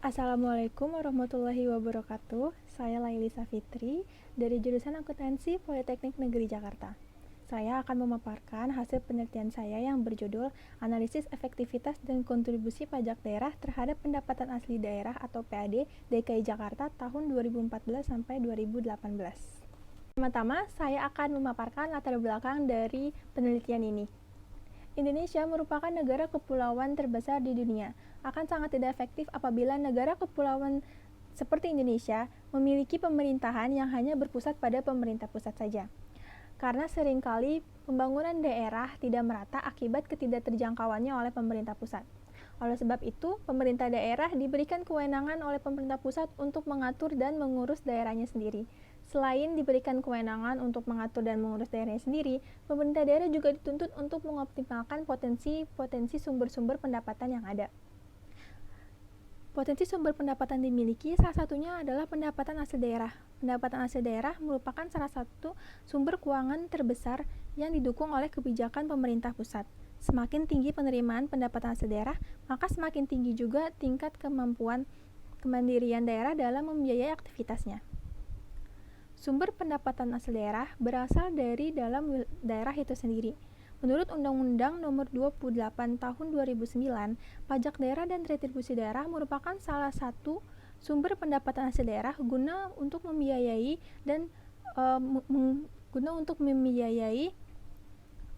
Assalamualaikum warahmatullahi wabarakatuh. Saya Lailisa Fitri dari jurusan Akuntansi Politeknik Negeri Jakarta. Saya akan memaparkan hasil penelitian saya yang berjudul Analisis Efektivitas dan Kontribusi Pajak Daerah terhadap Pendapatan Asli Daerah atau PAD DKI Jakarta tahun 2014 sampai 2018. Pertama-tama, saya akan memaparkan latar belakang dari penelitian ini. Indonesia merupakan negara kepulauan terbesar di dunia. Akan sangat tidak efektif apabila negara kepulauan seperti Indonesia memiliki pemerintahan yang hanya berpusat pada pemerintah pusat saja. Karena seringkali pembangunan daerah tidak merata akibat ketidakterjangkauannya oleh pemerintah pusat. Oleh sebab itu, pemerintah daerah diberikan kewenangan oleh pemerintah pusat untuk mengatur dan mengurus daerahnya sendiri. Selain diberikan kewenangan untuk mengatur dan mengurus daerahnya sendiri, pemerintah daerah juga dituntut untuk mengoptimalkan potensi sumber-sumber pendapatan yang ada. Potensi sumber pendapatan dimiliki salah satunya adalah pendapatan asli daerah. Pendapatan asli daerah merupakan salah satu sumber keuangan terbesar yang didukung oleh kebijakan pemerintah pusat. Semakin tinggi penerimaan pendapatan asli daerah, maka semakin tinggi juga tingkat kemandirian daerah dalam membiayai aktivitasnya. Sumber pendapatan asli daerah berasal dari dalam daerah itu sendiri. Menurut Undang-Undang Nomor 28 Tahun 2009, pajak daerah dan retribusi daerah merupakan salah satu sumber pendapatan asli daerah guna untuk membiayai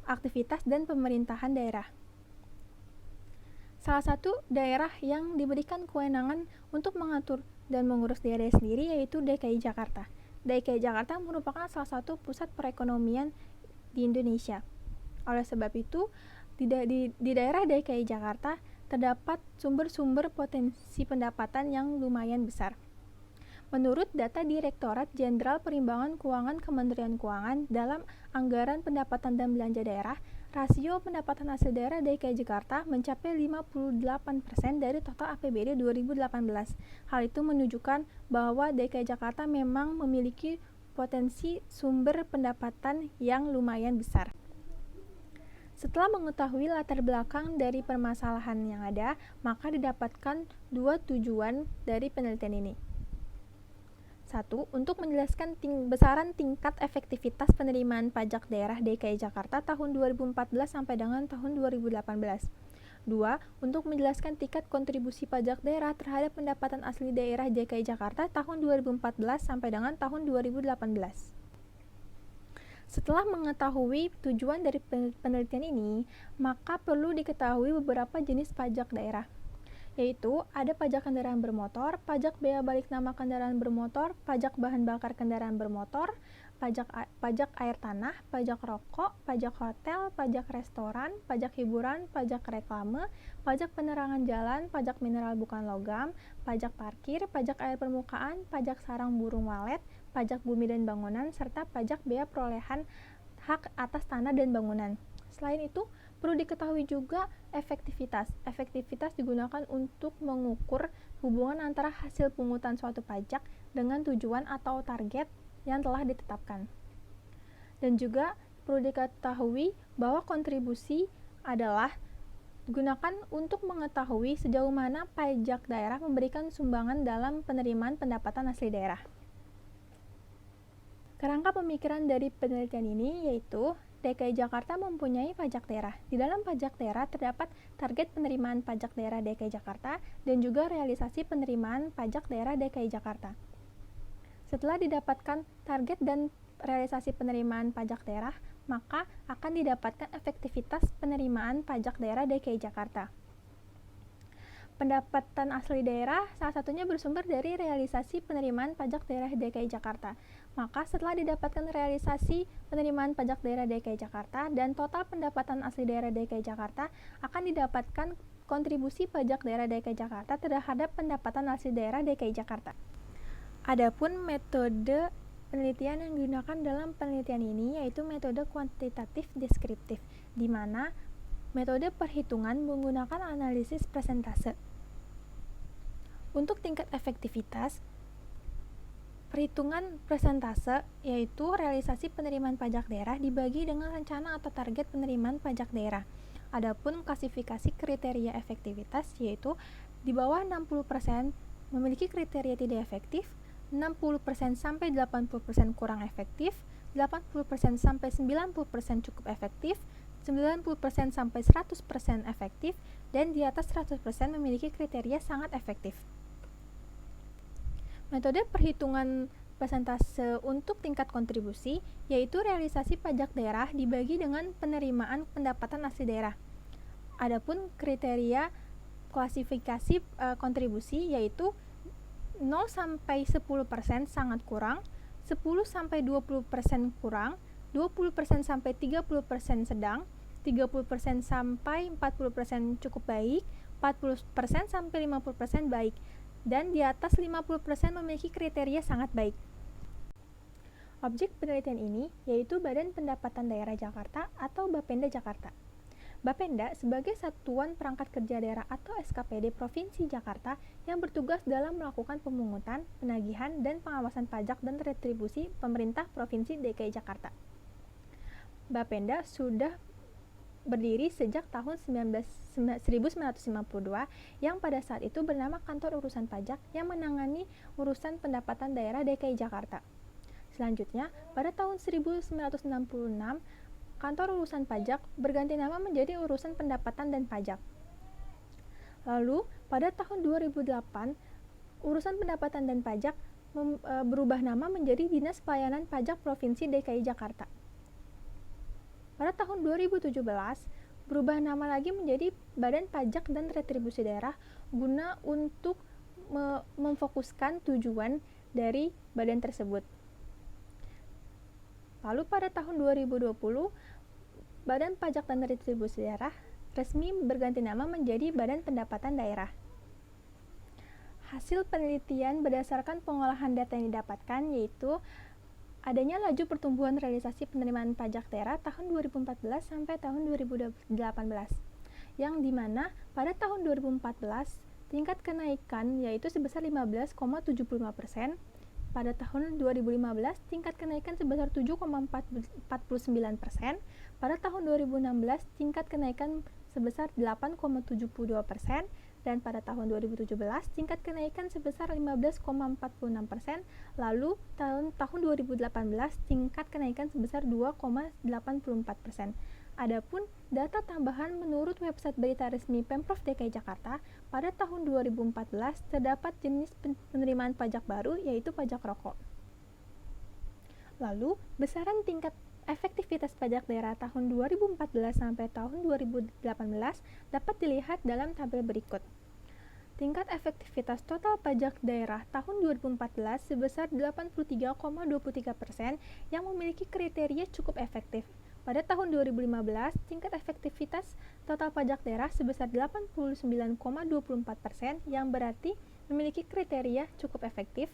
aktivitas dan pemerintahan daerah. Salah satu daerah yang diberikan kewenangan untuk mengatur dan mengurus daerah sendiri yaitu DKI Jakarta. DKI Jakarta merupakan salah satu pusat perekonomian di Indonesia. Oleh sebab itu, di daerah DKI Jakarta terdapat sumber-sumber potensi pendapatan yang lumayan besar. Menurut data Direktorat Jenderal Perimbangan Keuangan Kementerian Keuangan dalam Anggaran Pendapatan dan Belanja Daerah, rasio pendapatan asli daerah DKI Jakarta mencapai 58% dari total APBD 2018. Hal itu menunjukkan bahwa DKI Jakarta memang memiliki potensi sumber pendapatan yang lumayan besar. Setelah mengetahui latar belakang dari permasalahan yang ada, maka didapatkan dua tujuan dari penelitian ini. 1. Untuk menjelaskan besaran tingkat efektivitas penerimaan pajak daerah DKI Jakarta tahun 2014 sampai dengan tahun 2018. 2. Untuk menjelaskan tingkat kontribusi pajak daerah terhadap pendapatan asli daerah DKI Jakarta tahun 2014 sampai dengan tahun 2018. Setelah mengetahui tujuan dari penelitian ini, maka perlu diketahui beberapa jenis pajak daerah, yaitu ada pajak kendaraan bermotor, pajak bea balik nama kendaraan bermotor, pajak bahan bakar kendaraan bermotor, pajak air tanah, pajak rokok, pajak hotel, pajak restoran, pajak hiburan, pajak reklame, pajak penerangan jalan, pajak mineral bukan logam, pajak parkir, pajak air permukaan, pajak sarang burung walet, pajak bumi dan bangunan, serta pajak bea perolehan hak atas tanah dan bangunan. Selain itu, perlu diketahui juga efektivitas. Efektivitas digunakan untuk mengukur hubungan antara hasil pungutan suatu pajak dengan tujuan atau target yang telah ditetapkan. Dan juga perlu diketahui bahwa kontribusi adalah digunakan untuk mengetahui sejauh mana pajak daerah memberikan sumbangan dalam penerimaan pendapatan asli daerah. Kerangka pemikiran dari penelitian ini yaitu DKI Jakarta mempunyai pajak daerah. Di dalam pajak daerah terdapat target penerimaan pajak daerah DKI Jakarta dan juga realisasi penerimaan pajak daerah DKI Jakarta. Setelah didapatkan target dan realisasi penerimaan pajak daerah, maka akan didapatkan efektivitas penerimaan pajak daerah DKI Jakarta. Pendapatan asli daerah salah satunya bersumber dari realisasi penerimaan pajak daerah DKI Jakarta. Maka setelah didapatkan realisasi penerimaan pajak daerah DKI Jakarta dan total pendapatan asli daerah DKI Jakarta, akan didapatkan kontribusi pajak daerah DKI Jakarta terhadap pendapatan asli daerah DKI Jakarta. Adapun metode penelitian yang digunakan dalam penelitian ini yaitu metode kuantitatif deskriptif, di mana metode perhitungan menggunakan analisis persentase. Untuk tingkat efektivitas, perhitungan persentase yaitu realisasi penerimaan pajak daerah dibagi dengan rencana atau target penerimaan pajak daerah. Adapun klasifikasi kriteria efektivitas yaitu di bawah 60% memiliki kriteria tidak efektif, 60% sampai 80% kurang efektif, 80% sampai 90% cukup efektif, 90% sampai 100% efektif, dan di atas 100% memiliki kriteria sangat efektif. Metode perhitungan persentase untuk tingkat kontribusi yaitu realisasi pajak daerah dibagi dengan penerimaan pendapatan asli daerah. Adapun kriteria klasifikasi kontribusi yaitu 0 sampai 10% sangat kurang, 10 sampai 20% kurang, 20% sampai 30% sedang, 30% sampai 40% cukup baik, 40% sampai 50% baik, dan di atas 50% memiliki kriteria sangat baik. Objek penelitian ini yaitu Badan Pendapatan Daerah Jakarta atau Bapenda Jakarta. Bapenda sebagai Satuan Perangkat Kerja Daerah atau SKPD Provinsi Jakarta yang bertugas dalam melakukan pemungutan, penagihan, dan pengawasan pajak dan retribusi pemerintah Provinsi DKI Jakarta. Bapenda sudah berdiri sejak tahun 1952 yang pada saat itu bernama Kantor Urusan Pajak yang menangani urusan pendapatan daerah DKI Jakarta. Selanjutnya, pada tahun 1966, Kantor Urusan Pajak berganti nama menjadi Urusan Pendapatan dan Pajak. Lalu, pada tahun 2008, Urusan Pendapatan dan Pajak berubah nama menjadi Dinas Pelayanan Pajak Provinsi DKI Jakarta. Pada tahun 2017, berubah nama lagi menjadi Badan Pajak dan Retribusi Daerah guna untuk memfokuskan tujuan dari badan tersebut. Lalu pada tahun 2020, Badan Pajak dan Retribusi Daerah resmi berganti nama menjadi Badan Pendapatan Daerah. Hasil penelitian berdasarkan pengolahan data yang didapatkan yaitu adanya laju pertumbuhan realisasi penerimaan pajak daerah tahun 2014 sampai tahun 2018, yang dimana pada tahun 2014 tingkat kenaikan yaitu sebesar 15,75%, pada tahun 2015 tingkat kenaikan sebesar 7,49%, pada tahun 2016 tingkat kenaikan sebesar 8,72%, dan pada tahun 2017 tingkat kenaikan sebesar 15,46%, lalu tahun 2018 tingkat kenaikan sebesar 2,84%. Adapun data tambahan menurut website berita resmi Pemprov DKI Jakarta, pada tahun 2014 terdapat jenis penerimaan pajak baru yaitu pajak rokok. Lalu, besaran tingkat efektivitas pajak daerah tahun 2014 sampai tahun 2018 dapat dilihat dalam tabel berikut. Tingkat efektivitas total pajak daerah tahun 2014 sebesar 83,23% yang memiliki kriteria cukup efektif. Pada tahun 2015, tingkat efektivitas total pajak daerah sebesar 89,24% yang berarti memiliki kriteria cukup efektif.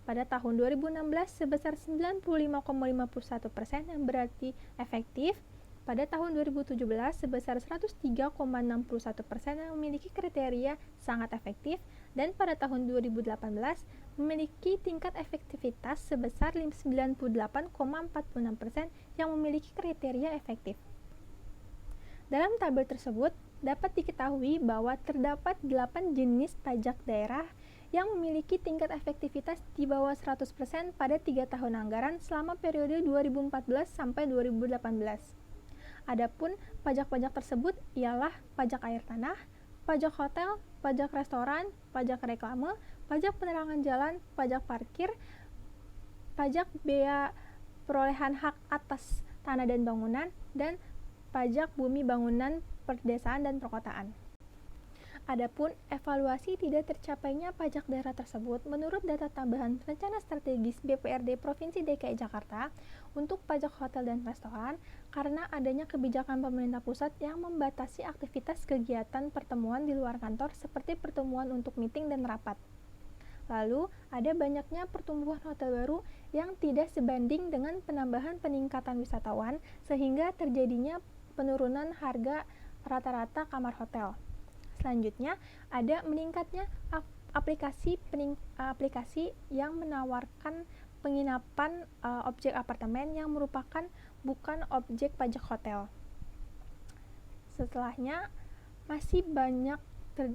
Pada tahun 2016 sebesar 95,51% yang berarti efektif. Pada tahun 2017 sebesar 103,61% yang memiliki kriteria sangat efektif, dan pada tahun 2018 memiliki tingkat efektivitas sebesar 98,46% yang memiliki kriteria efektif. Dalam tabel tersebut dapat diketahui bahwa terdapat 8 jenis pajak daerah yang memiliki tingkat efektivitas di bawah 100% pada 3 tahun anggaran selama periode 2014 sampai 2018. Adapun pajak-pajak tersebut ialah pajak air tanah, pajak hotel, pajak restoran, pajak reklame, pajak penerangan jalan, pajak parkir, pajak bea perolehan hak atas tanah dan bangunan, dan pajak bumi bangunan perdesaan dan perkotaan. Adapun evaluasi tidak tercapainya pajak daerah tersebut menurut data tambahan rencana strategis BPRD Provinsi DKI Jakarta untuk pajak hotel dan restoran karena adanya kebijakan pemerintah pusat yang membatasi aktivitas kegiatan pertemuan di luar kantor seperti pertemuan untuk meeting dan rapat. Lalu, ada banyaknya pertumbuhan hotel baru yang tidak sebanding dengan penambahan peningkatan wisatawan sehingga terjadinya penurunan harga rata-rata kamar hotel. Selanjutnya, ada meningkatnya aplikasi yang menawarkan penginapan objek apartemen yang merupakan bukan objek pajak hotel. Setelahnya, masih banyak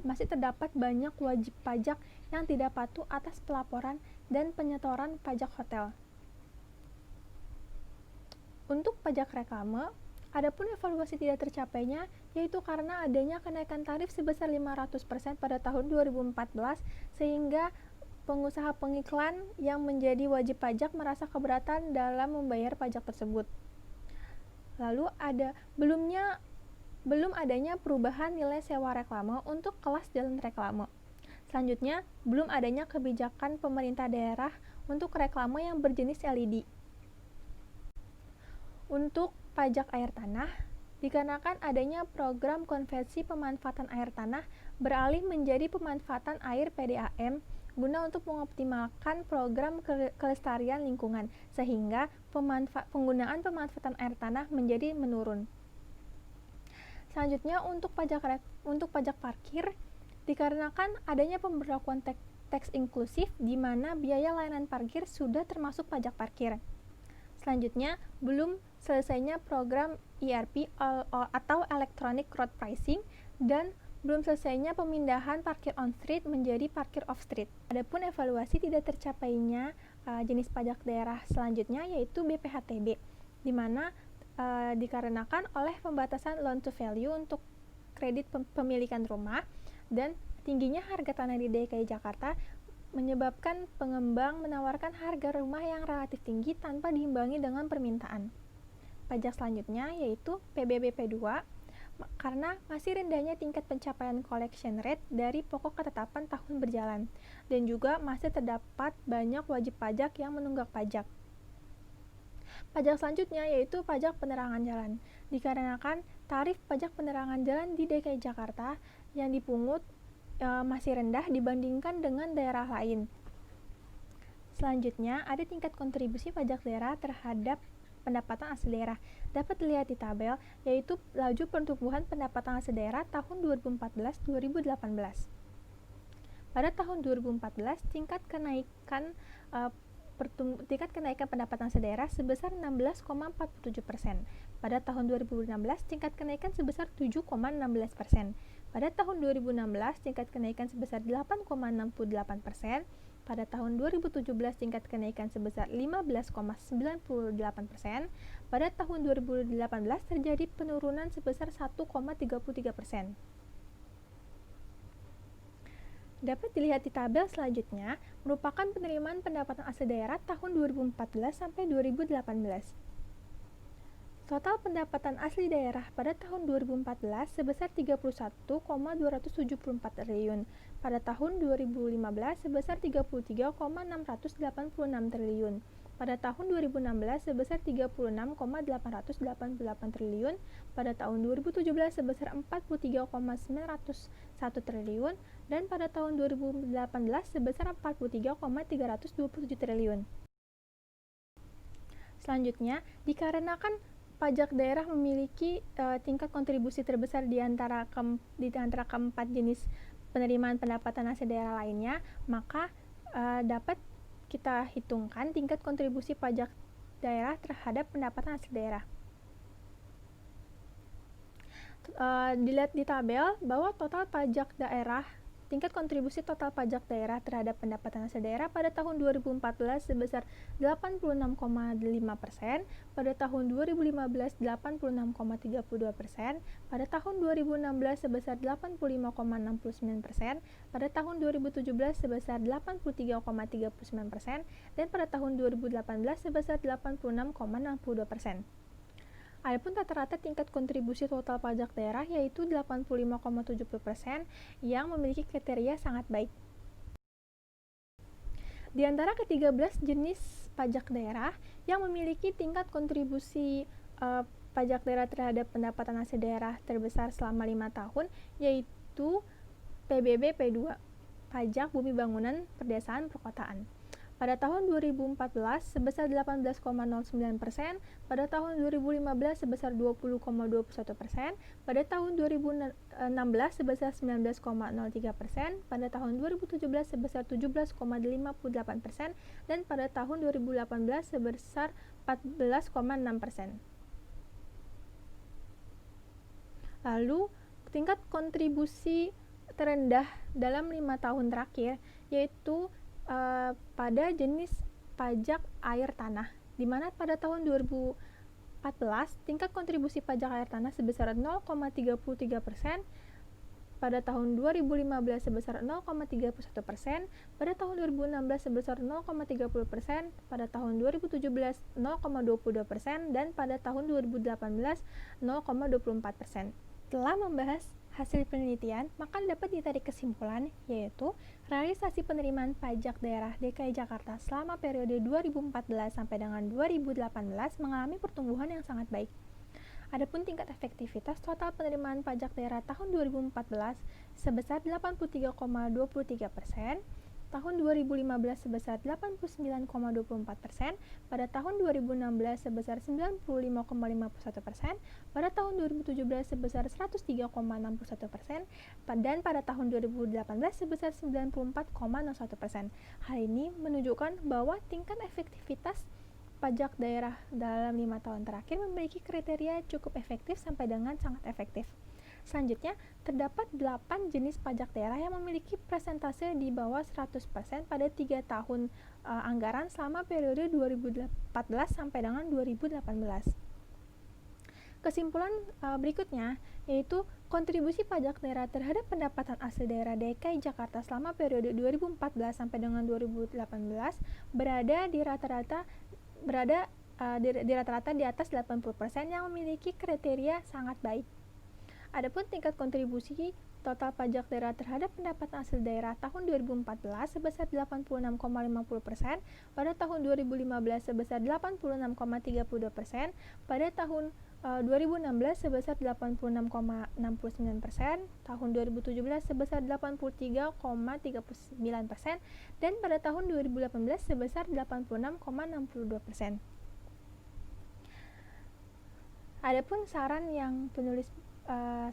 masih terdapat banyak wajib pajak yang tidak patuh atas pelaporan dan penyetoran pajak hotel. Untuk pajak reklame, adapun evaluasi tidak tercapainya yaitu karena adanya kenaikan tarif sebesar 500% pada tahun 2014 sehingga pengusaha pengiklan yang menjadi wajib pajak merasa keberatan dalam membayar pajak tersebut. Lalu belum adanya perubahan nilai sewa reklame untuk kelas jalan reklame. Selanjutnya, belum adanya kebijakan pemerintah daerah untuk reklame yang berjenis LED. Untuk pajak air tanah, dikarenakan adanya program konversi pemanfaatan air tanah beralih menjadi pemanfaatan air PDAM guna untuk mengoptimalkan program kelestarian lingkungan, sehingga penggunaan pemanfaatan air tanah menjadi menurun. Selanjutnya, untuk pajak parkir, dikarenakan adanya pemberlakuan teks inklusif di mana biaya layanan parkir sudah termasuk pajak parkir. Selanjutnya, belum selesainya program ERP atau Electronic Road Pricing dan belum selesainya pemindahan parkir on-street menjadi parkir off-street. Adapun evaluasi tidak tercapainya jenis pajak daerah selanjutnya yaitu BPHTB, di mana dikarenakan oleh pembatasan loan to value untuk kredit pemilikan rumah dan tingginya harga tanah di DKI Jakarta menyebabkan pengembang menawarkan harga rumah yang relatif tinggi tanpa diimbangi dengan permintaan. Pajak selanjutnya yaitu PBBP2, karena masih rendahnya tingkat pencapaian collection rate dari pokok ketetapan tahun berjalan, dan juga masih terdapat banyak wajib pajak yang menunggak pajak. Pajak selanjutnya yaitu pajak penerangan jalan, dikarenakan tarif pajak penerangan jalan di DKI Jakarta yang dipungut masih rendah dibandingkan dengan daerah lain. Selanjutnya, ada tingkat kontribusi pajak daerah terhadap pendapatan asli daerah. Dapat dilihat di tabel, yaitu laju pertumbuhan pendapatan asli daerah tahun 2014-2018. Pada tahun 2014, tingkat kenaikan pendapatan asli daerah sebesar 16,47%. Pada tahun 2016, tingkat kenaikan sebesar 7,16%. Pada tahun 2016, tingkat kenaikan sebesar 8,68%. Pada tahun 2017, tingkat kenaikan sebesar 15,98%. Pada tahun 2018, terjadi penurunan sebesar 1,33%. Dapat dilihat di tabel selanjutnya, merupakan penerimaan pendapatan asli daerah tahun 2014 sampai 2018. Total pendapatan asli daerah pada tahun 2014 sebesar 31,274 triliun. Pada tahun 2015 sebesar 33,686 triliun. Pada tahun 2016 sebesar 36,888 triliun. Pada tahun 2017 sebesar 43,901 triliun. Dan pada tahun 2018 sebesar 43,327 triliun. Selanjutnya, dikarenakan pajak daerah memiliki tingkat kontribusi terbesar di antara keempat jenis penerimaan pendapatan asli daerah lainnya, maka dapat kita hitungkan tingkat kontribusi pajak daerah terhadap pendapatan asli daerah. Dilihat di tabel bahwa tingkat kontribusi total pajak daerah terhadap pendapatan asli daerah pada tahun 2014 sebesar 86,5%, pada tahun 2015 86,32%, pada tahun 2016 sebesar 85,69%, pada tahun 2017 sebesar 83,39%, dan pada tahun 2018 sebesar 86,62%. Adapun rata-rata tingkat kontribusi total pajak daerah yaitu 85,70% yang memiliki kriteria sangat baik. Di antara ke-13 jenis pajak daerah yang memiliki tingkat kontribusi pajak daerah terhadap pendapatan asli daerah terbesar selama 5 tahun yaitu PBB P2, Pajak Bumi Bangunan Perdesaan Perkotaan. Pada tahun 2014 sebesar 18,09%, pada tahun 2015 sebesar 20,21%, pada tahun 2016 sebesar 19,03%, pada tahun 2017 sebesar 17,58%, dan pada tahun 2018 sebesar 14,6%. Lalu, tingkat kontribusi terendah dalam 5 tahun terakhir, yaitu pada jenis pajak air tanah, di mana pada tahun 2014 tingkat kontribusi pajak air tanah sebesar 0,33%, pada tahun 2015 sebesar 0,31%, pada tahun 2016 sebesar 0,30%, pada tahun 2017 0,22%, dan pada tahun 2018 0,24%. Setelah membahas hasil penelitian, maka dapat ditarik kesimpulan, yaitu realisasi penerimaan pajak daerah DKI Jakarta selama periode 2014 sampai dengan 2018 mengalami pertumbuhan yang sangat baik. Adapun tingkat efektivitas total penerimaan pajak daerah tahun 2014 sebesar 83,23%, tahun 2015 sebesar 89,24%, pada tahun 2016 sebesar 95,51%, pada tahun 2017 sebesar 103,61%, dan pada tahun 2018 sebesar 94,01%. Hal ini menunjukkan bahwa tingkat efektivitas pajak daerah dalam 5 tahun terakhir memiliki kriteria cukup efektif sampai dengan sangat efektif. Selanjutnya, terdapat 8 jenis pajak daerah yang memiliki persentase di bawah 100% pada 3 tahun anggaran selama periode 2014 sampai dengan 2018. Kesimpulan berikutnya yaitu kontribusi pajak daerah terhadap pendapatan asli daerah DKI Jakarta selama periode 2014 sampai dengan 2018 berada di rata-rata di atas 80% yang memiliki kriteria sangat baik. Adapun tingkat kontribusi total pajak daerah terhadap pendapatan asli daerah tahun 2014 sebesar 86,50%, pada tahun 2015 sebesar 86,32%, pada tahun 2016 sebesar 86,69%, tahun 2017 sebesar 83,39%, dan pada tahun 2018 sebesar 86,62%. Adapun saran yang penulis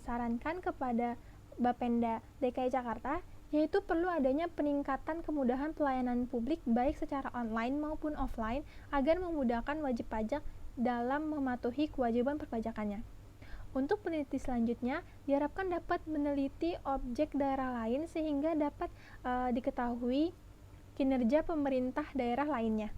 sarankan kepada Bapenda DKI Jakarta, yaitu perlu adanya peningkatan kemudahan pelayanan publik baik secara online maupun offline agar memudahkan wajib pajak dalam mematuhi kewajiban perpajakannya. Untuk peneliti selanjutnya, diharapkan dapat meneliti objek daerah lain sehingga dapat diketahui kinerja pemerintah daerah lainnya.